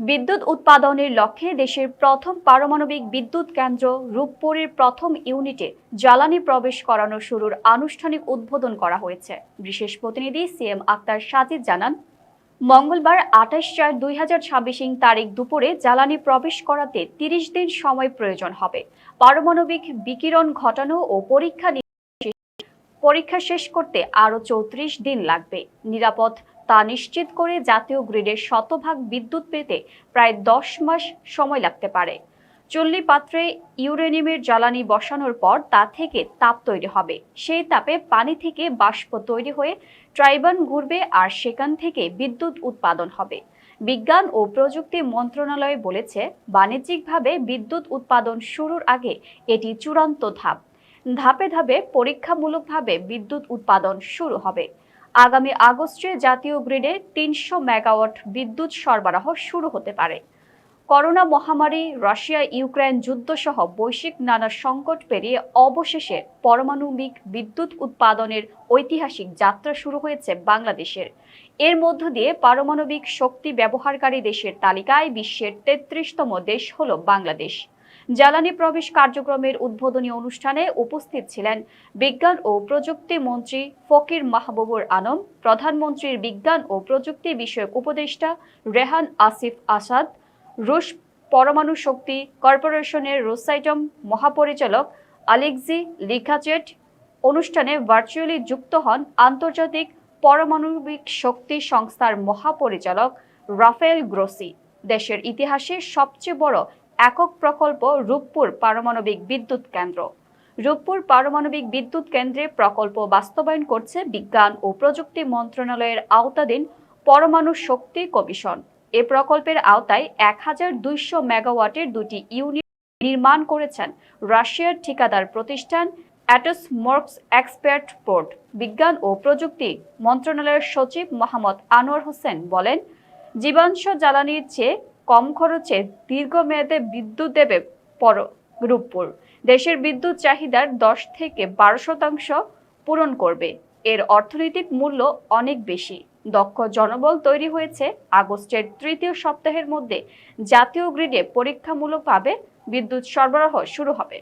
বিদ্যুৎ উৎপাদনের লক্ষ্যে দেশের প্রথম পারমাণবিক বিদ্যুৎ কেন্দ্র রূপপুরের প্রথম ইউনিটে জ্বালানি প্রবেশ করানো শুরুর আনুষ্ঠানিক উদ্বোধন করা হয়েছে। বিশেষ প্রতিনিধি সিএম আক্তার সাজিদ জানান, মঙ্গলবার ২৮/৪/২০২৬ তারিখ দুপুরে জ্বালানি প্রবেশ করাতে ৩০ দিন সময় প্রয়োজন হবে। পারমাণবিক বিকিরণ ঘটানো ও পরীক্ষা শেষ করতে আরও ৩৪ দিন লাগবে। নিরাপদ তা নিশ্চিত করে জাতীয় গ্রিডের শতভাগ বিদ্যুৎ পেতে প্রায় ১০ মাস সময় লাগতে পারে। চুল্লি পাত্রে ইউরেনিয়ামের জ্বালানি বসানোর পর তা থেকে তাপ তৈরি হবে। সেই তাপে পানি থেকে বাষ্প তৈরি হয়ে টারবাইন ঘুরবে আর সেখান থেকে বিদ্যুৎ উৎপাদন হবে। বিজ্ঞান ও প্রযুক্তি মন্ত্রণালয় বলেছে, বাণিজ্যিকভাবে বিদ্যুৎ উৎপাদন শুরুর আগে এটি চূড়ান্ত ধাপ। ধাপে ধাপে পরীক্ষামূলকভাবে বিদ্যুৎ উৎপাদন শুরু হবে। আগামী আগস্টে জাতীয় গ্রিডে ৩০০ মেগাওয়াট বিদ্যুৎ সরবরাহ শুরু হতে পারে। করোনা মহামারী, রাশিয়া ইউক্রেন যুদ্ধ সহ বৈশ্বিক নানা সংকট পেরিয়ে অবশেষে পারমাণবিক বিদ্যুৎ উৎপাদনের ঐতিহাসিক যাত্রা শুরু হয়েছে বাংলাদেশের। এর মধ্য দিয়ে পারমাণবিক শক্তি ব্যবহারকারী দেশের তালিকায় বিশ্বের ৩৩তম দেশ হল বাংলাদেশ। জ্বালানি প্রবেশ কার্যক্রমের উদ্বোধনী অনুষ্ঠানে উপস্থিত ছিলেন বিজ্ঞান ও প্রযুক্তি মন্ত্রী ফকির মাহবুবুর আলম, প্রধানমন্ত্রীর বিজ্ঞান ও প্রযুক্তি বিষয়ক উপদেষ্টা রেহান আসিফ আসাদ, রুশ পরমাণু শক্তি কর্পোরেশনের রোসাইটম মহাপরিচালক আলেক্সি লিখাচেট। অনুষ্ঠানে ভার্চুয়ালি যুক্ত হন আন্তর্জাতিক পারমাণবিক শক্তি সংস্থার মহাপরিচালক রাফায়েল গ্রোসি। দেশের ইতিহাসে সবচেয়ে বড় একক প্রকল্প রূপপুর পারমাণবিক বিদ্যুৎ কেন্দ্র। রূপপুর পারমাণবিক বিদ্যুৎ কেন্দ্রে প্রকল্প বাস্তবায়ন করছে বিজ্ঞান ও প্রযুক্তি মন্ত্রণালয়ের আওতাধীন পরমাণু শক্তি কমিশন। এ প্রকল্পের আওতায় ১২০০ মেগাওয়াটের দুটি ইউনিট নির্মাণ করেছেন রাশিয়ার ঠিকাদার প্রতিষ্ঠান অ্যাটমস এক্সপার্ট পোর্ট। বিজ্ঞান ও প্রযুক্তি মন্ত্রণালয়ের সচিব মোহাম্মদ আনোয়ার হোসেন বলেন, জীবাশ্ম জ্বালানির চেয়ে কম খরচে দীর্ঘমেয়াদে বিদ্যুৎ দেবে রূপপুর। দেশের বিদ্যুৎ চাহিদার ১০ থেকে ১২% পূরণ করবে। এর অর্থনৈতিক মূল্য অনেক বেশি। দক্ষ জনবল তৈরি হয়েছে। আগস্টের তৃতীয় সপ্তাহের মধ্যে জাতীয় গ্রিডে পরীক্ষামূলকভাবে বিদ্যুৎ সরবরাহ শুরু হবে।